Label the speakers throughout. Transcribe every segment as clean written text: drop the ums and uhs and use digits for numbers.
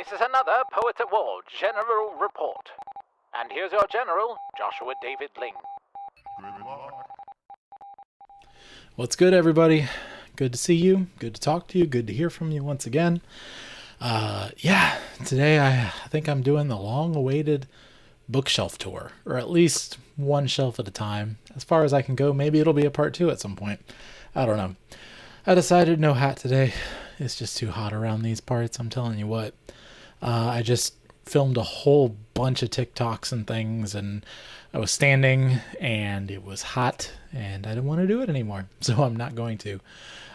Speaker 1: This is another Poets at War General Report. And here's your General, Joshua David Ling.
Speaker 2: Good luck.
Speaker 3: What's good, everybody? Good to see you. Good to talk to you. Good to hear from you once again. Today I think I'm doing the long-awaited bookshelf tour, or at least one shelf at a time. As far as I can go, maybe it'll be a part 2 at some point. I don't know. I decided no hat today. It's just too hot around these parts, I'm telling you what. I just filmed a whole bunch of TikToks and things, and I was standing, and it was hot, and I didn't want to do it anymore, so I'm not going to.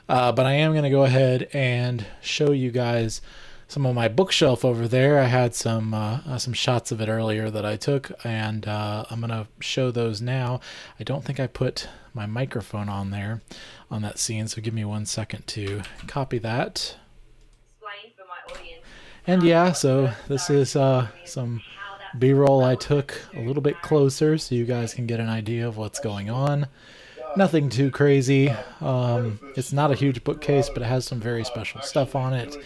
Speaker 3: But I am going to go ahead and show you guys some of my bookshelf over there. I had some shots of it earlier that I took, and I'm going to show those now. I don't think I put my microphone on there on that scene, so give me 1 second to copy that.
Speaker 4: Explain for my audience.
Speaker 3: And yeah, so this is some B-roll I took a little bit closer so you guys can get an idea of what's going on. Nothing too crazy. It's not a huge bookcase, but it has some very special stuff on it.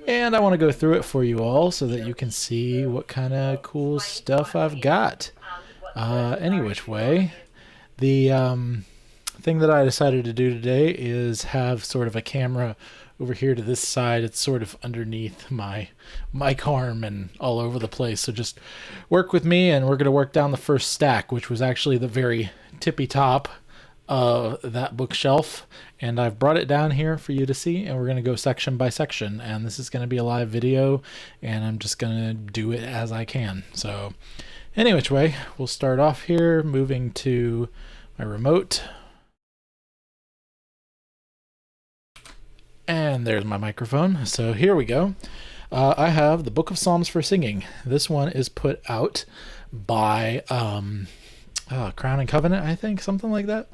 Speaker 3: And I want to go through it for you all so that you can see what kind of cool stuff I've got. Any which way, the thing that I decided to do today is have sort of a camera over here to this side. It's sort of underneath my mic arm and all over the place. So just work with me, and we're going to work down the first stack, which was actually the very tippy top of that bookshelf. And I've brought it down here for you to see, and we're going to go section by section. And this is going to be a live video, and I'm just going to do it as I can. So any which way, we'll start off here, moving to my remote. And there's my microphone. So here we go. I have the Book of Psalms for Singing. This one is put out by Crown and Covenant, I think, something like that.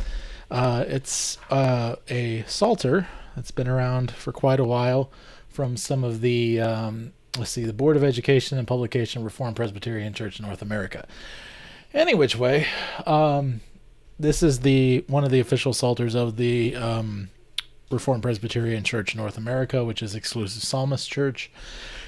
Speaker 3: It's a psalter that's been around for quite a while from some of the, the Board of Education and Publication Reformed Presbyterian Church in North America. Any which way, this is one of the official psalters of the Reformed Presbyterian Church North America, which is Exclusive Psalmist Church.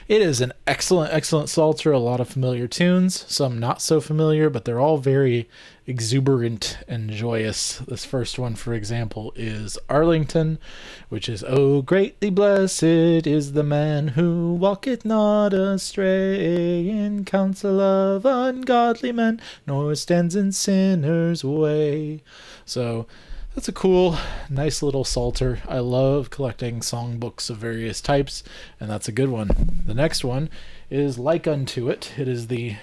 Speaker 3: It is an excellent psalter, a lot of familiar tunes, some not so familiar, but they're all very exuberant and joyous. This first one, for example, is Arlington, which is, "Oh, greatly blessed is the man who walketh not astray in counsel of ungodly men, nor stands in sinners' way." So that's a cool, nice little psalter. I love collecting songbooks of various types, and that's a good one. The next one is Like Unto It. It is the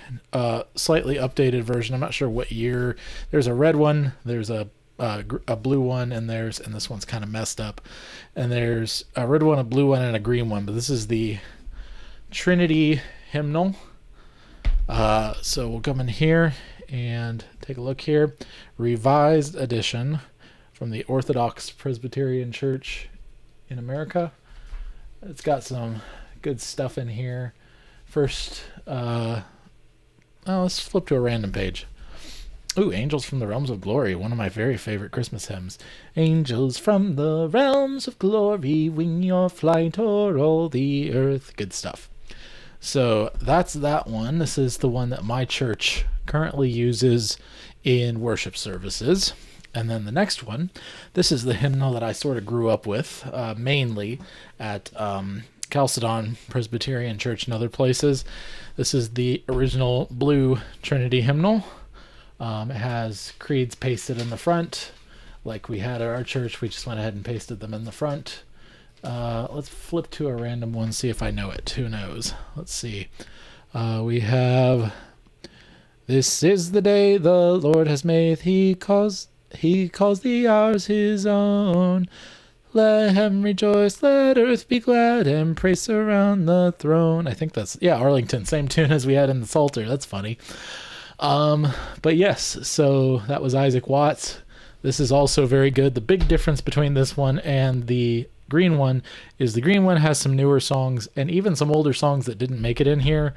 Speaker 3: slightly updated version. I'm not sure what year. There's a red one, there's a blue one, and this one's kind of messed up. And there's a red one, a blue one, and a green one. But this is the Trinity hymnal. So we'll come in here and take a look here. Revised edition from the Orthodox Presbyterian Church in America. It's got some good stuff in here. First, let's flip to a random page. Ooh, Angels from the Realms of Glory, one of my very favorite Christmas hymns. Angels from the realms of glory, wing your flight o'er all the earth. Good stuff. So that's that one. This is the one that my church currently uses in worship services. And then the next one, this is the hymnal that I sort of grew up with, mainly at Sadon Presbyterian Church and other places. This is the original blue Trinity hymnal. It has creeds pasted in the front, like we had at our church. We just went ahead and pasted them in the front. Let's flip to a random one, see if I know it. Who knows? Let's see. We have, "This is the day the Lord has made. He calls the hours his own. Let heaven rejoice, let earth be glad, and praise surround the throne." I think that's, Arlington, same tune as we had in the Psalter. That's funny. But yes, so that was Isaac Watts. This is also very good. The big difference between this one and the green one is the green one has some newer songs and even some older songs that didn't make it in here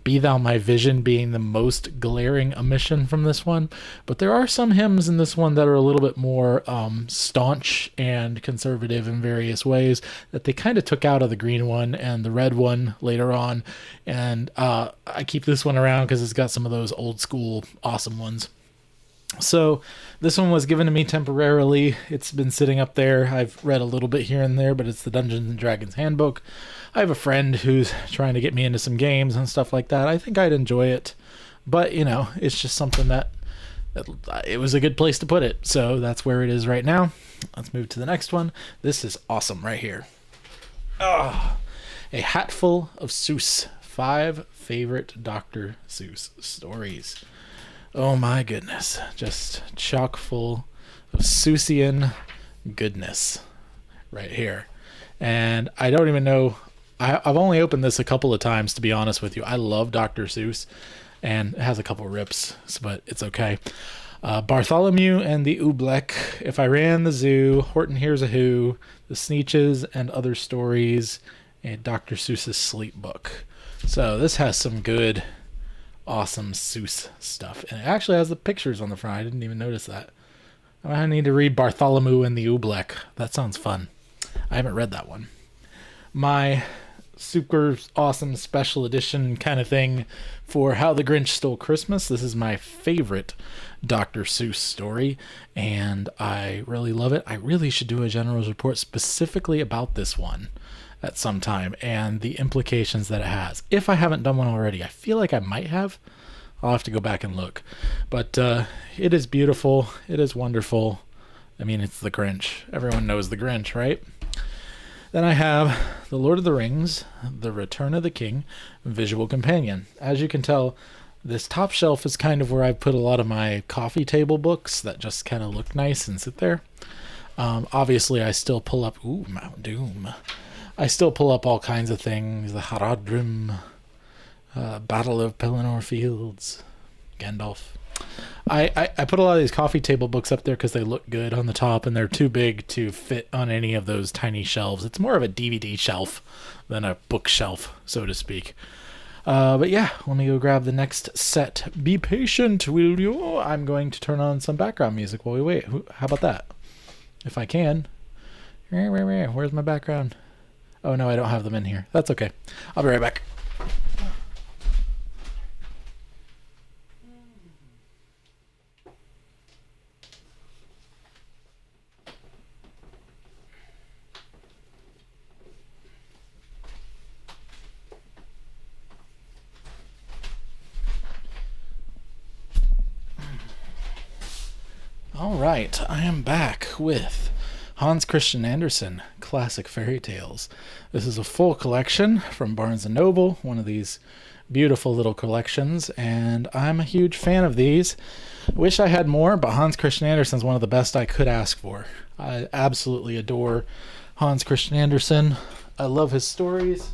Speaker 3: Be Thou My Vision being the most glaring omission from this one. But there are some hymns in this one that are a little bit more staunch and conservative in various ways that they kind of took out of the green one and the red one later on. And I keep this one around because it's got some of those old school awesome ones. So this one was given to me temporarily. It's been sitting up there. I've read a little bit here and there, but it's the Dungeons and Dragons Handbook. I have a friend who's trying to get me into some games and stuff like that. I think I'd enjoy it, but it's just something that it was a good place to put it. So that's where it is right now. Let's move to the next one. This is awesome right here. A Hatful of Seuss. 5 favorite Dr. Seuss stories. Oh my goodness. Just chock full of Seussian goodness right here. And I don't even know. I've only opened this a couple of times, to be honest with you. I love Dr. Seuss, and it has a couple rips, but it's okay. Bartholomew and the Oobleck, If I Ran the Zoo, Horton Hears a Who, The Sneetches and Other Stories, and Dr. Seuss's Sleep Book. So this has some good, awesome Seuss stuff. And it actually has the pictures on the front. I didn't even notice that. I need to read Bartholomew and the Oobleck. That sounds fun. I haven't read that one. My super awesome special edition kind of thing for How the Grinch Stole Christmas. This is my favorite Dr. Seuss story, and I really love it. I really should do a general's report specifically about this one at some time and the implications that it has. If I haven't done one already, I feel like I might have. I'll have to go back and look. But it is beautiful. It is wonderful. I mean, it's the Grinch. Everyone knows the Grinch, right? Then I have The Lord of the Rings, The Return of the King, Visual Companion. As you can tell, this top shelf is kind of where I put a lot of my coffee table books that just kind of look nice and sit there. Obviously, I still pull up... Ooh, Mount Doom. I still pull up all kinds of things. The Haradrim, Battle of Pelennor Fields, Gandalf. I put a lot of these coffee table books up there because they look good on the top, and they're too big to fit on any of those tiny shelves. It's more of a DVD shelf than a bookshelf, so to speak. But yeah, let me go grab the next set. Be patient, will you? I'm going to turn on some background music while we wait. How about that? If I can. Where's my background? Oh no, I don't have them in here. That's okay. I'll be right back. All right, I am back with Hans Christian Andersen, Classic Fairy Tales. This is a full collection from Barnes & Noble, one of these beautiful little collections, and I'm a huge fan of these. Wish I had more, but Hans Christian Andersen is one of the best I could ask for. I absolutely adore Hans Christian Andersen. I love his stories.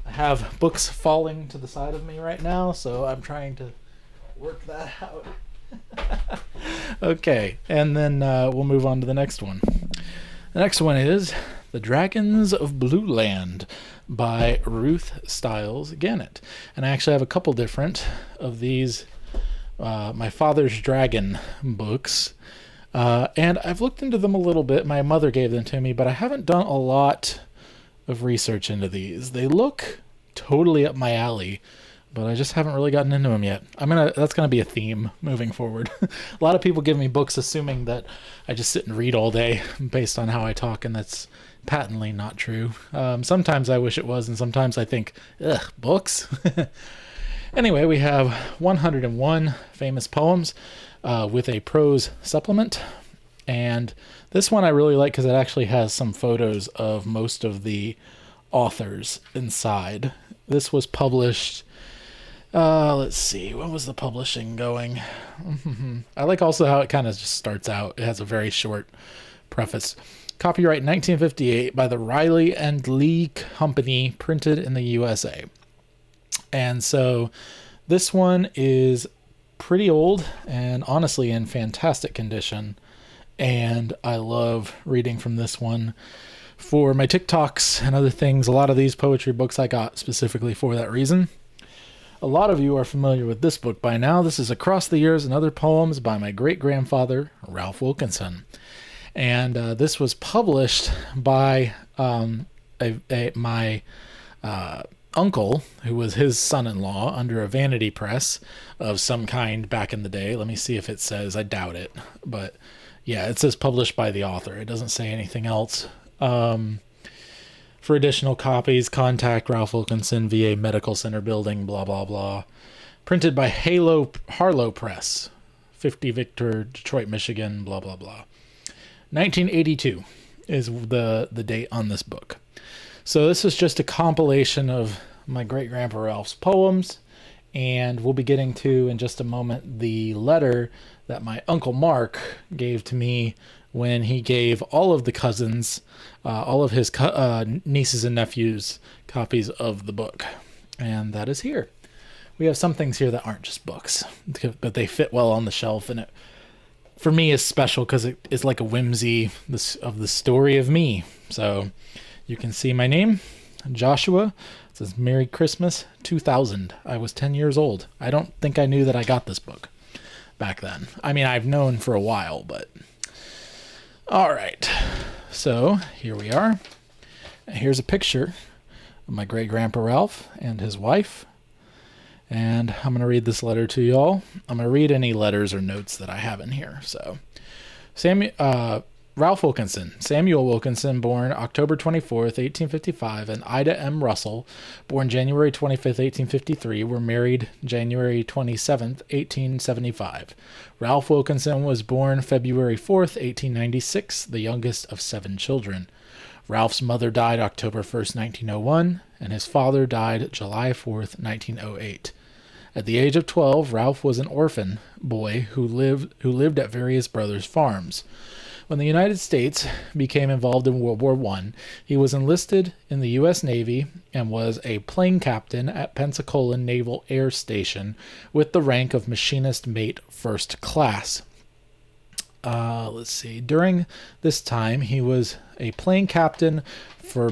Speaker 3: I have books falling to the side of me right now, so I'm trying to work that out. Okay, and then we'll move on to the next one. The next one is The Dragons of Blue Land by Ruth Stiles Gannett. And I actually have a couple different of these My Father's Dragon books. And I've looked into them a little bit. My mother gave them to me, but I haven't done a lot of research into these. They look totally up my alley, but I just haven't really gotten into them yet. That's gonna be a theme moving forward. A lot of people give me books assuming that I just sit and read all day based on how I talk, and that's patently not true. Sometimes I wish it was, and sometimes I think, ugh, books? Anyway, we have 101 famous poems with a prose supplement, and this one I really like because it actually has some photos of most of the authors inside. This was published... let's see, when was the publishing going? I like also how it kind of just starts out. It has a very short preface. Copyright 1958 by the Riley and Lee Company, printed in the USA. And so this one is pretty old and honestly in fantastic condition. And I love reading from this one for my TikToks and other things. A lot of these poetry books I got specifically for that reason. A lot of you are familiar with this book by now. This is Across the Years and Other Poems by my great-grandfather, Ralph Wilkinson. And this was published by my uncle, who was his son-in-law, under a vanity press of some kind back in the day. Let me see if it says. I doubt it. But yeah, it says published by the author. It doesn't say anything else. For additional copies, contact Ralph Wilkinson, VA Medical Center Building, blah, blah, blah. Printed by Harlow Press, 50 Victor, Detroit, Michigan, blah, blah, blah. 1982 is the date on this book. So this is just a compilation of my great-grandpa Ralph's poems, and we'll be getting to, in just a moment, the letter that my Uncle Mark gave to me when he gave all of the cousins, all of his nieces and nephews, copies of the book. And that is here. We have some things here that aren't just books, but they fit well on the shelf, and it, for me, is special because it is like a whimsy of the story of me. So you can see my name, Joshua. It says Merry Christmas 2000. I was 10 years old. I don't think I knew that I got this book back then. I mean, I've known for a while, but... All right, so here we are. Here's a picture of my great-grandpa Ralph and his wife. And I'm going to read this letter to y'all. I'm going to read any letters or notes that I have in here. So, Ralph Wilkinson, Samuel Wilkinson, born October 24th, 1855, and Ida M. Russell, born January 25th, 1853, were married January 27th, 1875. Ralph Wilkinson was born February 4th, 1896, the youngest of 7 children. Ralph's mother died October 1st, 1901, and his father died July 4th, 1908. At the age of 12, Ralph was an orphan boy who lived at various brothers' farms. When the United States became involved in World War I, he was enlisted in the U.S. Navy and was a plane captain at Pensacola Naval Air Station with the rank of machinist mate first class. Let's see. During this time, he was a plane captain for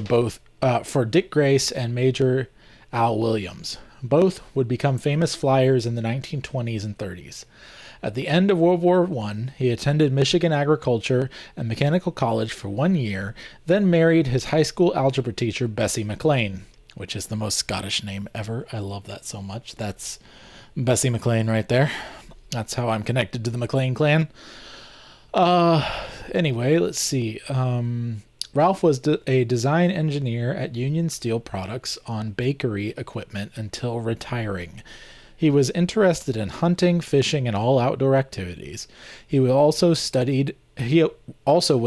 Speaker 3: Dick Grace and Major Al Williams. Both would become famous flyers in the 1920s and 30s. At the end of World War I, he attended Michigan Agriculture and Mechanical College for 1 year, then married his high school algebra teacher, Bessie McLean, which is the most Scottish name ever. I love that so much. That's Bessie McLean right there. That's how I'm connected to the McLean clan. Anyway, let's see. Ralph was a design engineer at Union Steel Products on bakery equipment until retiring. He was interested in hunting, fishing, and all outdoor activities. He also was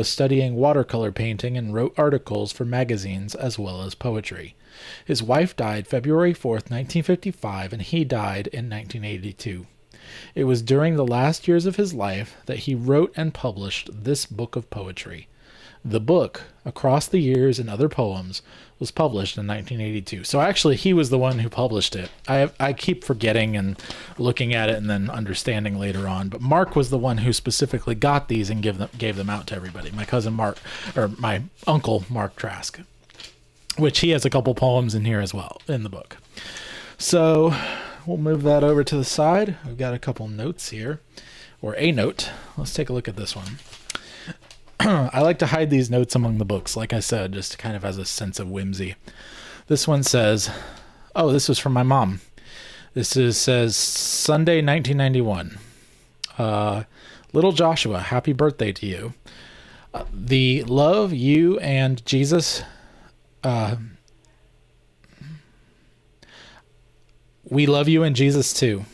Speaker 3: studying watercolor painting and wrote articles for magazines as well as poetry. His wife died February 4th, 1955, and he died in 1982. It was during the last years of his life that he wrote and published this book of poetry. The book, Across the Years and Other Poems, was published in 1982. So actually, he was the one who published it. I keep forgetting and looking at it and then understanding later on. But Mark was the one who specifically got these and gave them out to everybody. My cousin Mark, or my uncle Mark Trask, which he has a couple poems in here as well in the book. So we'll move that over to the side. We've got a couple notes here, or a note. Let's take a look at this one. I like to hide these notes among the books, like I said, just kind of as a sense of whimsy. This one says, oh, this was from my mom. Says Sunday, 1991. Little Joshua, happy birthday to you. The love you and Jesus, we love you and Jesus too.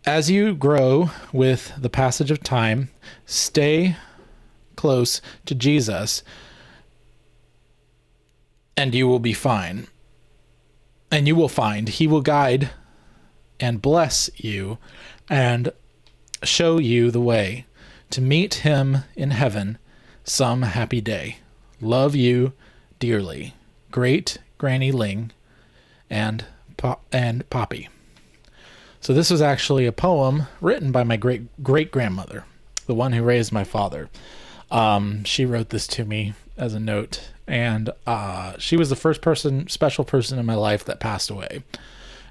Speaker 3: As you grow with the passage of time, stay close to Jesus, and you will be fine. And you will find he will guide and bless you and show you the way to meet him in heaven some happy day. Love you dearly. Great Granny Ling and Poppy. So this was actually a poem written by my great-grandmother, the one who raised my father. She wrote this to me as a note, and she was the first special person in my life that passed away.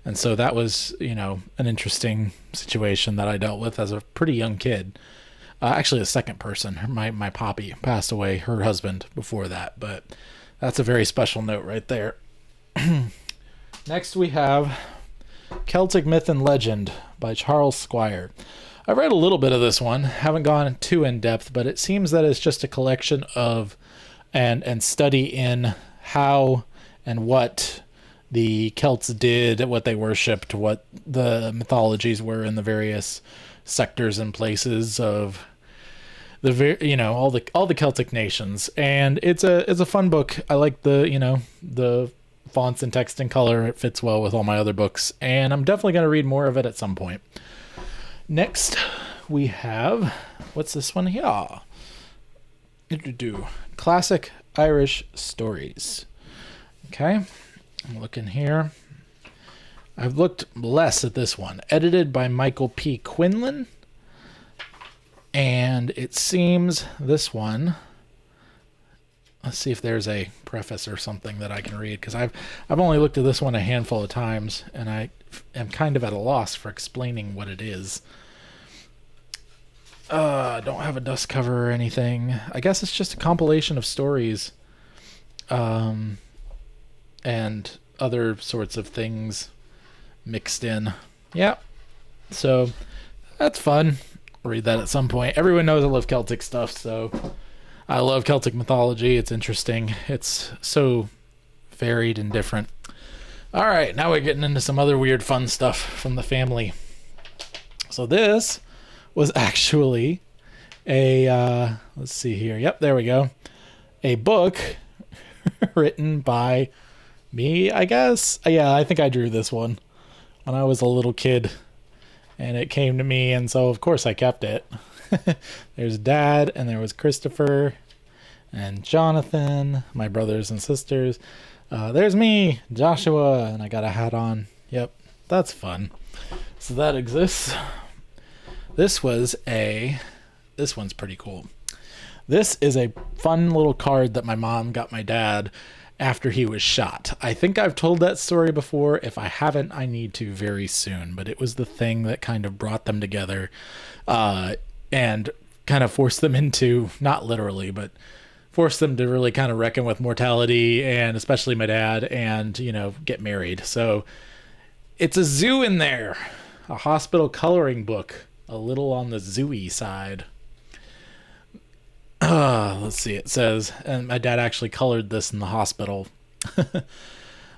Speaker 3: And so that was, an interesting situation that I dealt with as a pretty young kid. Actually, the second person, my poppy, passed away, her husband, before that. But that's a very special note right there. Next we have Celtic Myth and Legend by Charles Squire. I read a little bit of this one, haven't gone too in depth, but it seems that it's just a collection of and study in how and what the Celts did, what they worshipped, what the mythologies were in the various sectors and places of all the Celtic nations. And it's a fun book. I like the fonts and text and color. It fits well with all my other books, and I'm definitely going to read more of it at some point. Next we have, what's this one here? Classic Irish Stories. Okay, I'm looking here. I've looked less at this one. Edited by Michael P. Quinlan. And it seems this one, let's see if there's a preface or something that I can read, because I've only looked at this one a handful of times, and I am kind of at a loss for explaining what it is. I don't have a dust cover or anything. I guess it's just a compilation of stories, and other sorts of things mixed in. Yeah, so that's fun. I'll read that at some point. Everyone knows I love Celtic stuff, so I love Celtic mythology. It's interesting. It's so varied and different. All right, now we're getting into some other weird fun stuff from the family. So this was actually a, let's see here. Yep, there we go. A book written by me, I guess. Yeah, I think I drew this one when I was a little kid, and it came to me, and so of course I kept it. There's Dad, and there was Christopher and Jonathan, my brothers and sisters. There's me, Joshua, and I got a hat on. Yep, that's fun. So that exists. This one's pretty cool. This is a fun little card that my mom got my dad after he was shot. I think I've told that story before. If I haven't, I need to very soon. But it was the thing that kind of brought them together, and kind of forced them into, not literally, but forced them to really kind of reckon with mortality, and especially my dad, and, get married. So it's a zoo in there, a hospital coloring book, a little on the zoo-y side. Let's see, it says, and my dad actually colored this in the hospital.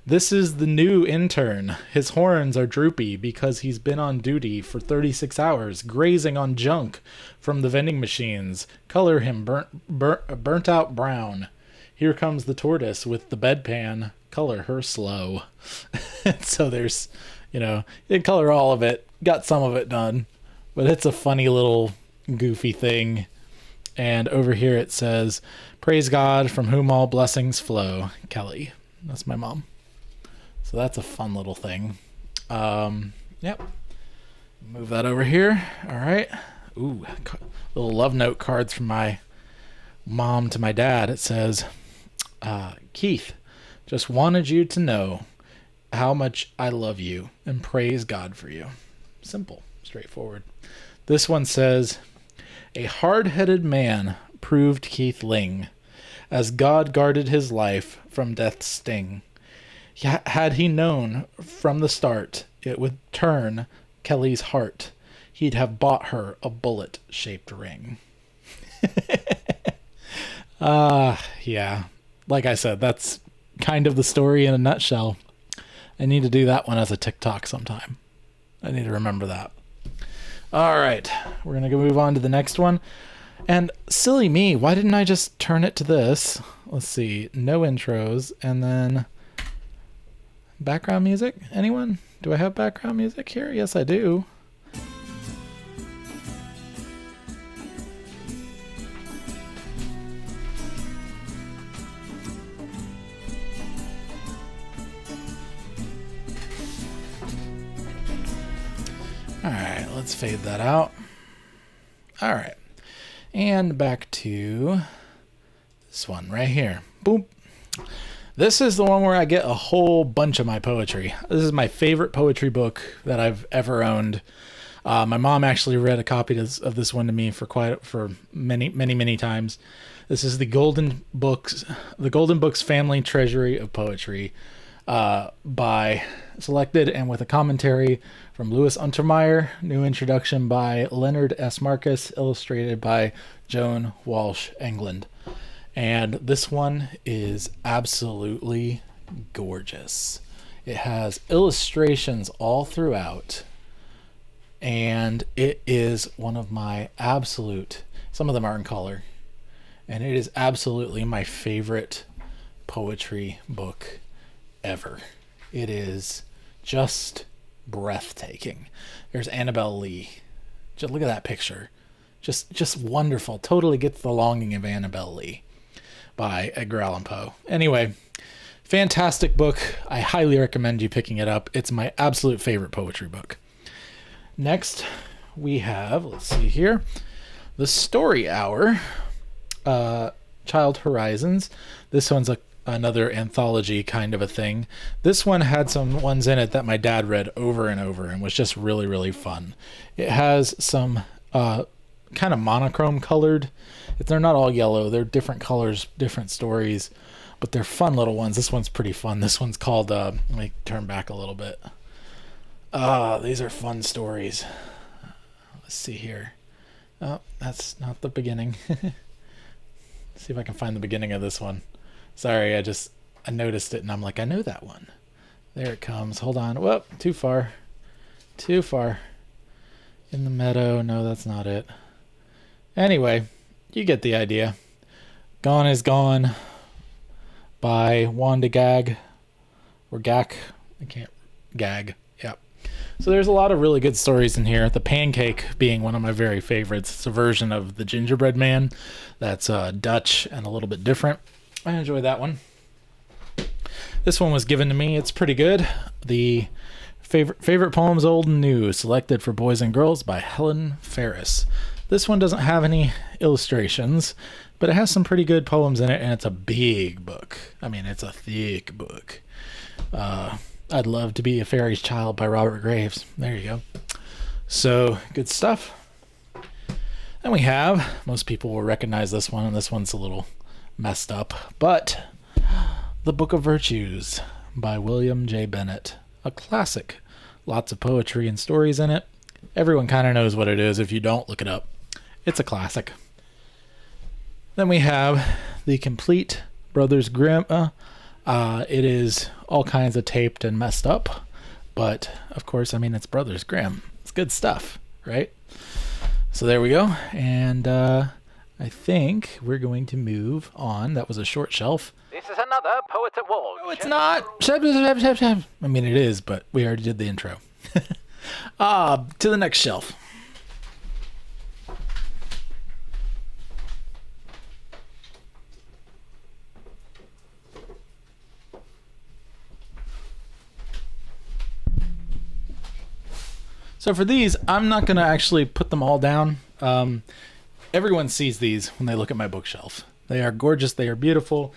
Speaker 3: This is the new intern. His horns are droopy because he's been on duty for 36 hours, grazing on junk from the vending machines. Color him burnt out brown. Here comes the tortoise with the bedpan. Color her slow. So there's, you didn't color all of it. Got some of it done. But it's a funny little goofy thing. And over here it says, "Praise God, from whom all blessings flow. Kelly." That's my mom. So that's a fun little thing. Yep. Move that over here. All right. Ooh, little love note cards from my mom to my dad. It says, "Keith, just wanted you to know how much I love you and praise God for you." Simple, straightforward. This one says, "A hard-headed man proved Keith Ling, as God guarded his life from death's sting. Had he known from the start it would turn Kelly's heart, he'd have bought her a bullet-shaped ring." Yeah. Like I said, that's kind of the story in a nutshell. I need to do that one as a TikTok sometime. I need to remember that. All right, we're going to move on to the next one. And silly me, why didn't I just turn it to this? Let's see, no intros, and then background music. Anyone? Do I have background music here? Yes, I do. All right, let's fade that out. All right. And back to this one right here. Boop. This is the one where I get a whole bunch of my poetry. This is my favorite poetry book that I've ever owned. My mom actually read a copy of this one to me for many times. This is the Golden Books Family Treasury of Poetry, by selected and with a commentary from Louis Untermeyer. New introduction by Leonard S. Marcus, illustrated by Joan Walsh England. And this one is absolutely gorgeous. It has illustrations all throughout. And it is one of my some of them are in color. And it is absolutely my favorite poetry book ever. It is just breathtaking. There's Annabelle Lee. Just look at that picture. Just wonderful. Totally gets the longing of Annabelle Lee by Edgar Allan Poe. Anyway, fantastic book. I highly recommend you picking it up. It's my absolute favorite poetry book. Next, we have, let's see here, The Story Hour, Child Horizons. This one's another anthology kind of a thing. This one had some ones in it that my dad read over and over and was just really fun. It has some kind of monochrome colored. They're not all yellow. They're different colors, different stories, but they're fun little ones. This one's pretty fun. This one's called, let me turn back a little bit. These are fun stories. Let's see here. Oh, that's not the beginning. See if I can find the beginning of this one. Sorry, I noticed it and I'm like, I know that one. There it comes. Hold on. Whoop, too far. In the meadow. No, that's not it. Anyway, you get the idea. Gone is Gone by Wanda Gag. Or Gak. Gag. Yep. So there's a lot of really good stories in here. The Pancake being one of my very favorites. It's a version of The Gingerbread Man that's Dutch and a little bit different. I enjoy that one. This one was given to me. It's pretty good. The favorite poems, old and new, selected for boys and girls by Helen Ferris. This one doesn't have any illustrations, but it has some pretty good poems in it, and it's a big book. I mean, it's a thick book. I'd Love to Be a Fairy's Child by Robert Graves. There you go. So, good stuff. Then we have, most people will recognize this one, and this one's a little messed up, but The Book of Virtues by William J. Bennett. A classic. Lots of poetry and stories in it. Everyone kind of knows what it is. If you don't, look it up. It's a classic. Then we have The Complete Brothers Grimm. It is all kinds of taped and messed up, but of course, I mean, it's Brothers Grimm. It's good stuff, right? So there we go. And I think we're going to move on. That was a short shelf.
Speaker 1: This is another Poets at War.
Speaker 3: No, it's not. I mean, it is, but we already did the intro. To the next shelf. So for these, I'm not going to actually put them all down. Everyone sees these when they look at my bookshelf. They are gorgeous. They are beautiful.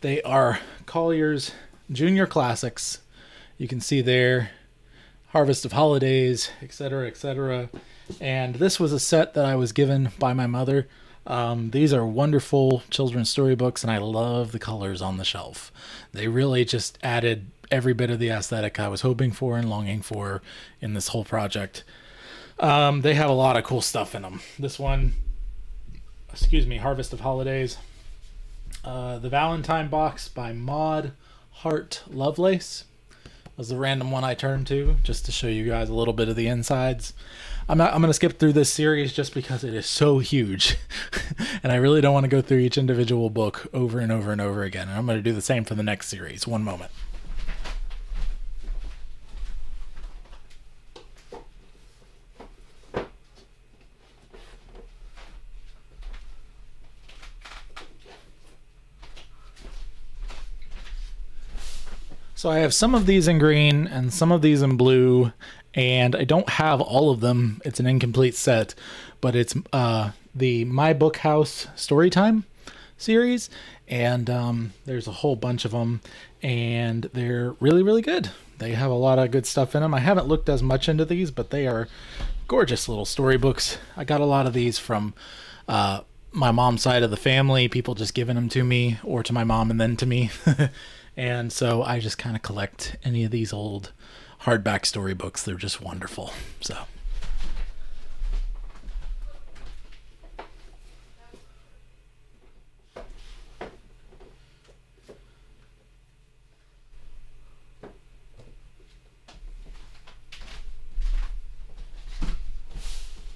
Speaker 3: They are Collier's Junior Classics. You can see there, Harvest of Holidays, etc., etc. And this was a set that I was given by my mother. These are wonderful children's storybooks, and I love the colors on the shelf. They really just added every bit of the aesthetic I was hoping for and longing for in this whole project. They have a lot of cool stuff in them. This one, Harvest of Holidays. The Valentine Box by Maud Hart Lovelace was the random one I turned to, just to show you guys a little bit of the insides. I'm going to skip through this series just because it is so huge. And I really don't want to go through each individual book over and over and over again. And I'm going to do the same for the next series. One moment. So I have some of these in green and some of these in blue, and I don't have all of them. It's an incomplete set, but it's the My Book House Storytime series, and there's a whole bunch of them, and they're really, really good. They have a lot of good stuff in them. I haven't looked as much into these, but they are gorgeous little storybooks. I got a lot of these from my mom's side of the family, people just giving them to me, or to my mom and then to me. And so I just kind of collect any of these old hardback storybooks. They're just wonderful. So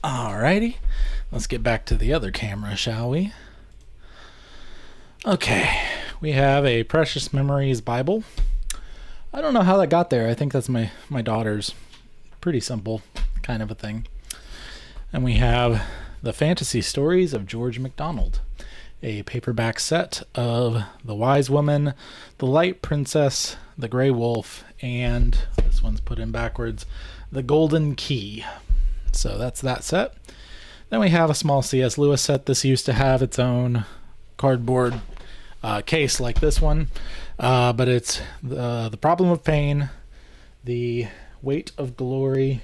Speaker 3: alrighty, let's get back to the other camera, shall we? Okay, we have a Precious Memories Bible. I don't know how that got there. I think that's my daughter's. Pretty simple kind of a thing. And we have the Fantasy Stories of George MacDonald, a paperback set of The Wise Woman, The Light Princess, The Grey Wolf, and this one's put in backwards, The Golden Key. So that's that set. Then we have a small C.S. Lewis set. This used to have its own cardboard case like this one, but it's the Problem of Pain, The Weight of Glory,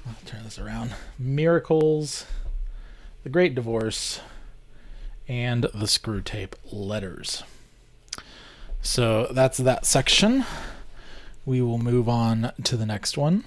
Speaker 3: I'll turn this around, Miracles, The Great Divorce, and the Screw Tape Letters. So that's that section. We will move on to the next one.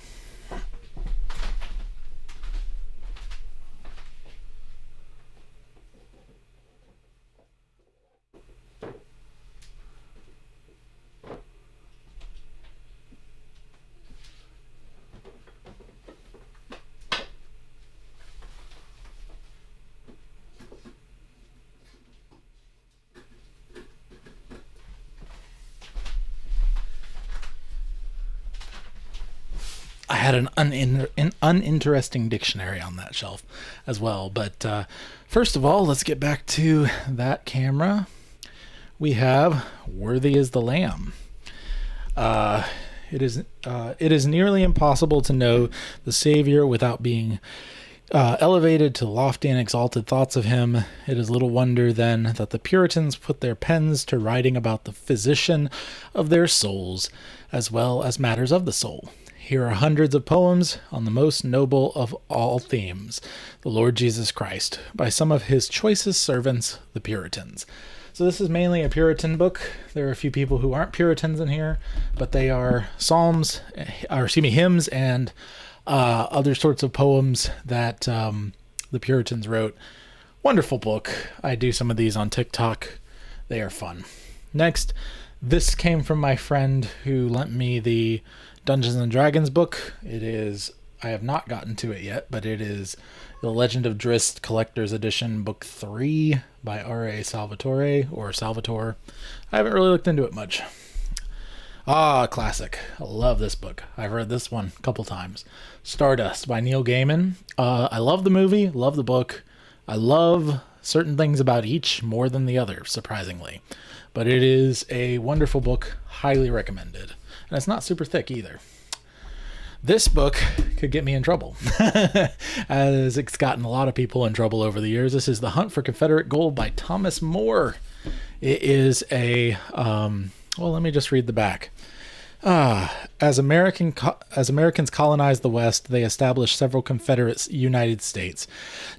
Speaker 3: I had an uninteresting dictionary on that shelf as well. But first of all, let's get back to that camera. We have Worthy is the Lamb. It is nearly impossible to know the Savior without being elevated to lofty and exalted thoughts of him. It is little wonder, then, that the Puritans put their pens to writing about the physician of their souls, as well as matters of the soul. Here are hundreds of poems on the most noble of all themes, the Lord Jesus Christ, by some of his choicest servants, the Puritans. So this is mainly a Puritan book. There are a few people who aren't Puritans in here, but they are hymns and other sorts of poems that the Puritans wrote. Wonderful book. I do some of these on TikTok. They are fun. Next, this came from my friend who lent me the Dungeons and Dragons book. I have not gotten to it yet, but it is The Legend of Drizzt Collector's Edition, Book 3 by R.A. Salvatore, or Salvatore. I haven't really looked into it much. Classic. I love this book. I've read this one a couple times. Stardust by Neil Gaiman. I love the movie, love the book. I love certain things about each more than the other, surprisingly. But it is a wonderful book, highly recommended. And it's not super thick either. This book could get me in trouble, as it's gotten a lot of people in trouble over the years. This is The Hunt for Confederate Gold by Thomas More. It is a, let me just read the back. As Americans colonized the West, they established several Confederate United States.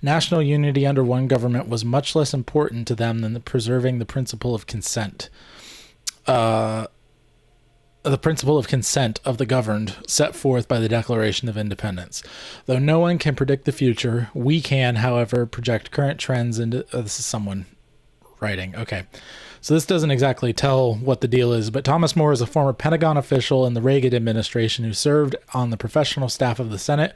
Speaker 3: National unity under one government was much less important to them than preserving the principle of consent. The principle of consent of the governed, set forth by the Declaration of Independence. Though no one can predict the future, we can, however, project current trends into... this is someone writing. Okay. So this doesn't exactly tell what the deal is, but Thomas More is a former Pentagon official in the Reagan administration who served on the professional staff of the Senate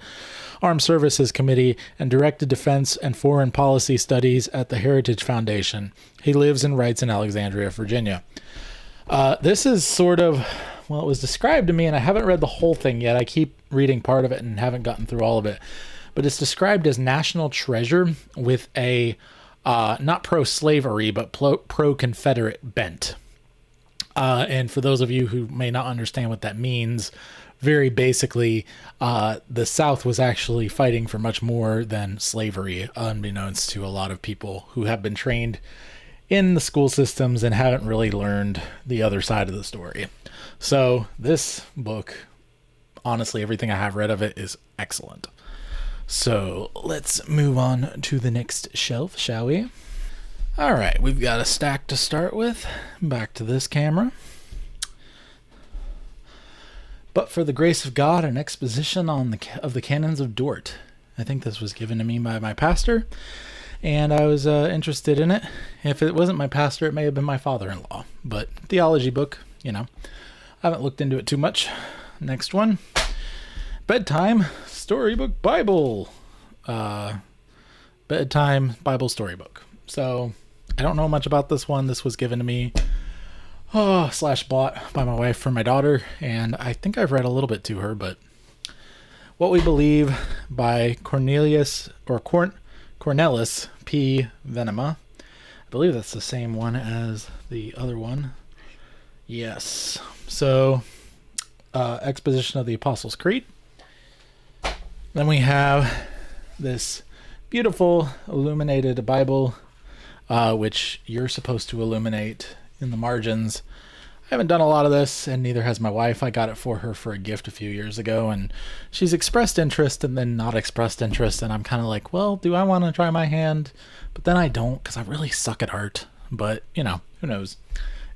Speaker 3: Armed Services Committee and directed defense and foreign policy studies at the Heritage Foundation. He lives and writes in Alexandria, Virginia. This is sort of... Well, it was described to me, and I haven't read the whole thing yet. I keep reading part of it and haven't gotten through all of it. But it's described as national treasure with a not pro-slavery, but pro-Confederate bent. And for those of you who may not understand what that means, very basically, the South was actually fighting for much more than slavery, unbeknownst to a lot of people who have been trained in the school systems and haven't really learned the other side of the story. So this book, honestly, everything I have read of it is excellent. So let's move on to the next shelf, shall we? All right, we've got a stack to start with. Back to this camera. But for the grace of God, an exposition of the canons of Dort. I think this was given to me by my pastor, and I was interested in it. If it wasn't my pastor, it may have been my father-in-law. But theology book, I haven't looked into it too much. Next one, Bedtime Storybook Bible. Bedtime Bible Storybook. So I don't know much about this one. This was given to me / bought by my wife for my daughter, and I think I've read a little bit to her, but What We Believe by Cornelius P. Venema. I believe that's the same one as the other one. Yes. So, exposition of the Apostles' Creed. Then we have this beautiful illuminated Bible, which you're supposed to illuminate in the margins. I haven't done a lot of this, and neither has my wife. I got it for her for a gift a few years ago, and she's expressed interest and then not expressed interest, and I'm kind of like, well, do I want to try my hand? But then I don't, because I really suck at art. But, who knows?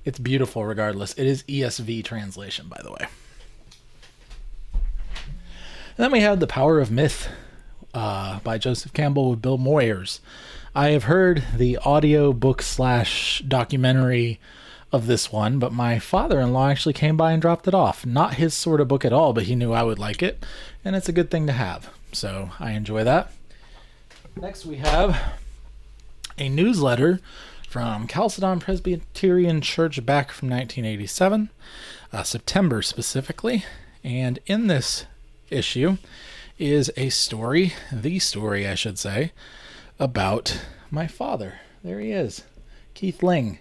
Speaker 3: It's beautiful regardless. It is ESV translation, by the way. And then we have The Power of Myth by Joseph Campbell with Bill Moyers. I have heard the audio book / documentary of this one, but my father-in-law actually came by and dropped it off. Not his sort of book at all, but he knew I would like it, and it's a good thing to have. So I enjoy that. Next we have a newsletter from Sadon Presbyterian Church back from 1987, September specifically. And in this issue is a story, the story I should say, about my father. There he is, Keith Ling.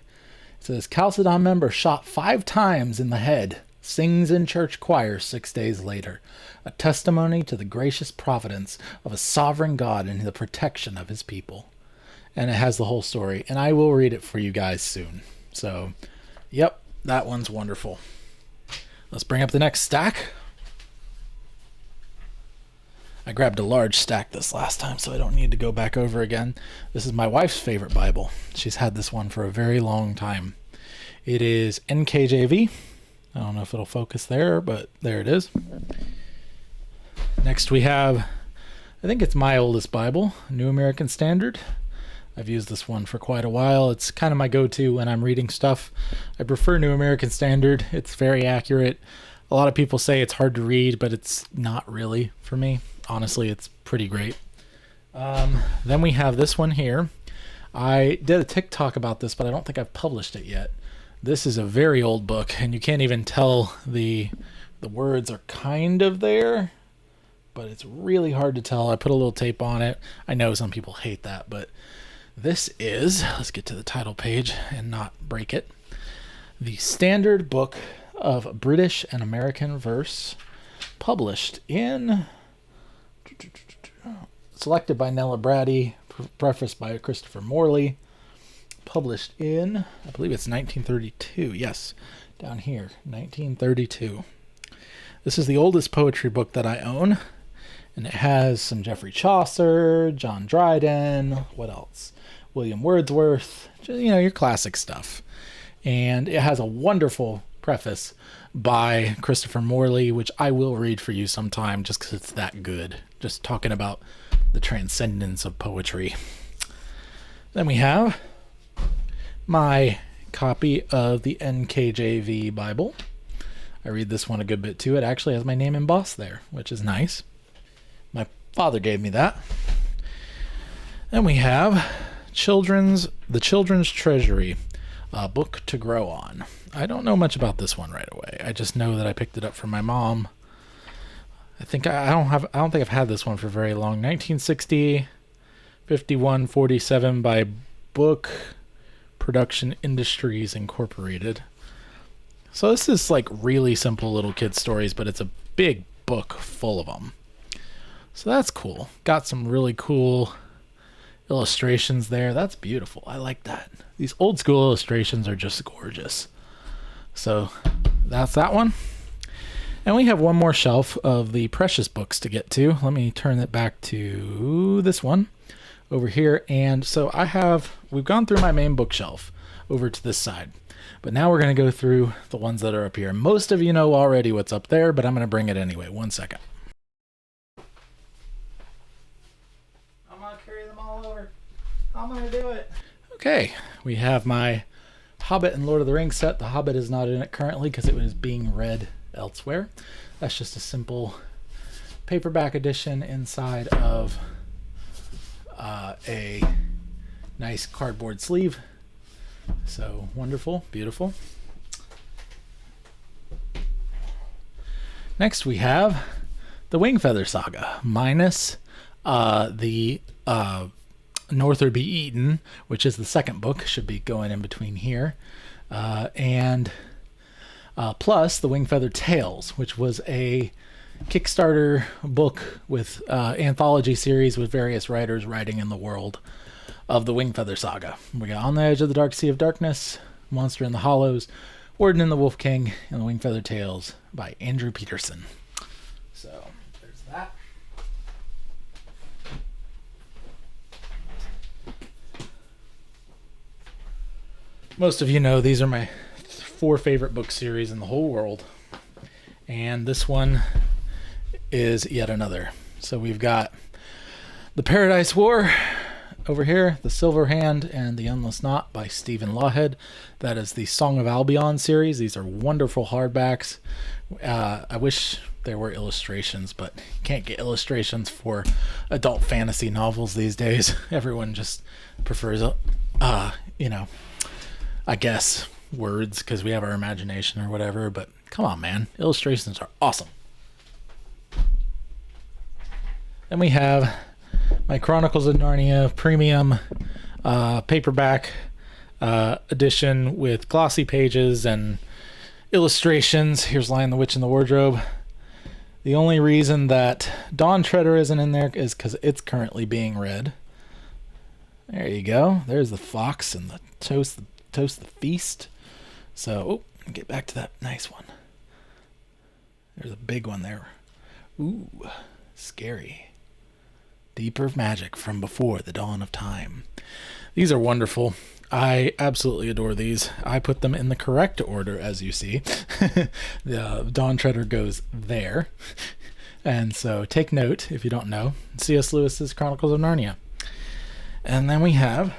Speaker 3: It says, Chalcedon member shot 5 times in the head, sings in church choir 6 days later. A testimony to the gracious providence of a sovereign God and the protection of his people. And it has the whole story, and I will read it for you guys soon. So, yep, that one's wonderful. Let's bring up the next stack. I grabbed a large stack this last time, so I don't need to go back over again. This is my wife's favorite Bible. She's had this one for a very long time. It is NKJV. I don't know if it'll focus there, but there it is. Next we have, I think it's my oldest Bible, New American Standard. I've used this one for quite a while. It's kind of my go-to when I'm reading stuff. I prefer New American Standard. It's very accurate. A lot of people say it's hard to read, but it's not really for me. Honestly, it's pretty great. Then we have this one here. I did a TikTok about this, but I don't think I've published it yet. This is a very old book, and you can't even tell the words are kind of there, but it's really hard to tell. I put a little tape on it. I know some people hate that, but this is, let's get to the title page and not break it, the Standard Book of British and American Verse, published in... selected by Nella Brady, prefaced by Christopher Morley, published in, I believe it's 1932. Yes, down here, 1932. This is the oldest poetry book that I own, and it has some Geoffrey Chaucer, John Dryden, what else? William Wordsworth, your classic stuff. And it has a wonderful preface by Christopher Morley, which I will read for you sometime just because it's that good. Just talking about the transcendence of poetry. Then we have my copy of the NKJV Bible. I read this one a good bit too. It actually has my name embossed there, which is nice. My father gave me that. Then we have the Children's Treasury, a book to grow on. I don't know much about this one right away. I just know that I picked it up from my mom. I don't think I've had this one for very long. 1960, 5147 by Book Production Industries Incorporated. So this is like really simple little kid stories, but it's a big book full of them. So that's cool. Got some really cool illustrations there. That's beautiful. I like that. These old school illustrations are just gorgeous. So that's that one. And we have one more shelf of the precious books to get to. Let me turn it back to this one over here. And so we've gone through my main bookshelf over to this side. But now we're going to go through the ones that are up here. Most of you know already what's up there, but I'm going to bring it anyway. 1 second. I'm going to carry them all over. I'm going to do it. Okay, we have my Hobbit and Lord of the Rings set. The Hobbit is not in it currently because it was being read elsewhere. That's just a simple paperback edition inside of a nice cardboard sleeve. So wonderful, beautiful. Next we have the Wingfeather Saga minus the Norther Be Eaten, which is the second book, should be going in between here, and plus the Wingfeather Tales, which was a Kickstarter book with anthology series with various writers writing in the world of the Wingfeather Saga. We got On the Edge of the Dark Sea of Darkness, Monster in the Hollows, Warden and the Wolf King, and the Wingfeather Tales by Andrew Peterson. So there's that. Most of you know these are my 4 favorite book series in the whole world. And this one is yet another. So we've got The Paradise War over here, The Silver Hand and The Endless Knot by Stephen Lawhead. That is the Song of Albion series. These are wonderful hardbacks. I wish there were illustrations, but you can't get illustrations for adult fantasy novels these days. Everyone just prefers, I guess, words because we have our imagination or whatever. But come on, man. Illustrations are awesome. Then we have my Chronicles of Narnia premium paperback edition with glossy pages and illustrations. Here's Lion the Witch in the Wardrobe. The only reason that Dawn Treader isn't in there is because it's currently being read. There you go. There's the fox and the toast the feast. So, get back to that nice one. There's a big one there. Ooh, scary. Deeper Magic from Before the Dawn of Time. These are wonderful. I absolutely adore these. I put them in the correct order, as you see. The Dawn Treader goes there. And so take note, if you don't know, C.S. Lewis's Chronicles of Narnia. And then we have,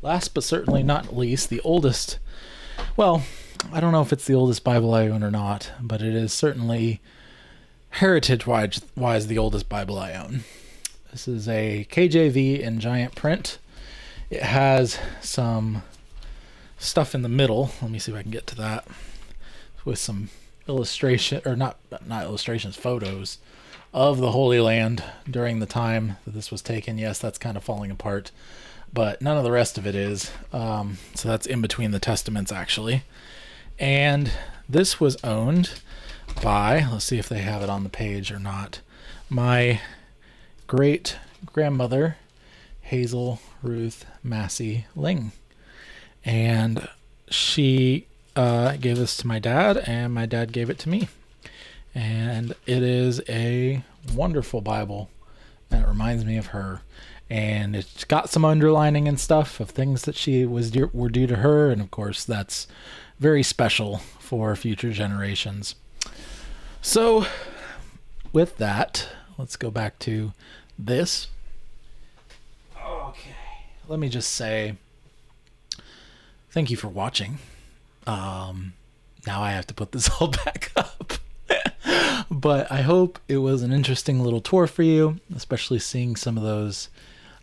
Speaker 3: last but certainly not least, the oldest, well, I don't know if it's the oldest Bible I own or not, but it is certainly heritage-wise the oldest Bible I own. This is a KJV in giant print. It has some stuff in the middle. Let me see if I can get to that. With some illustration, or not illustrations, photos of the Holy Land during the time that this was taken. Yes, that's kind of falling apart, but none of the rest of it is. So that's in between the testaments, actually. And this was owned by, let's see if they have it on the page or not, my great grandmother, Hazel Ruth Massey Ling. And she gave this to my dad, and my dad gave it to me. And it is a wonderful Bible, and it reminds me of her. And it's got some underlining and stuff of things that were due to her, and of course that's very special for future generations. So with that, let's go back to this. Okay, let me just say thank you for watching. Now I have to put this all back up. But I hope it was an interesting little tour for you, especially seeing some of those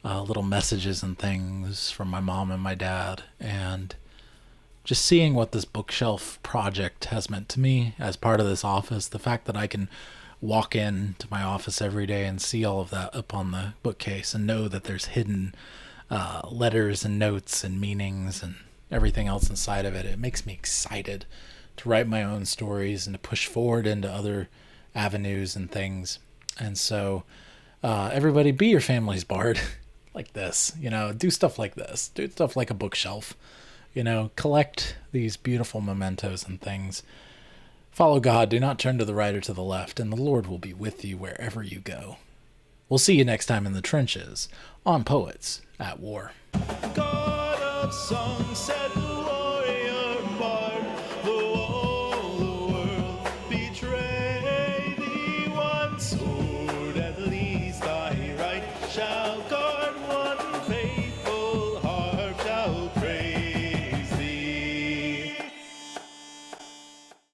Speaker 3: little messages and things from my mom and my dad, and just seeing what this bookshelf project has meant to me as part of this office. The fact that I can walk into my office every day and see all of that up on the bookcase and know that there's hidden letters and notes and meanings and everything else inside of it. It makes me excited to write my own stories and to push forward into other avenues and things. And so Everybody be your family's bard. Like this, do stuff like this. Do stuff like a bookshelf. Collect these beautiful mementos and things. Follow God, do not turn to the right or to the left, and the Lord will be with you wherever you go. We'll see you next time in the trenches on Poets at War.
Speaker 5: God of song said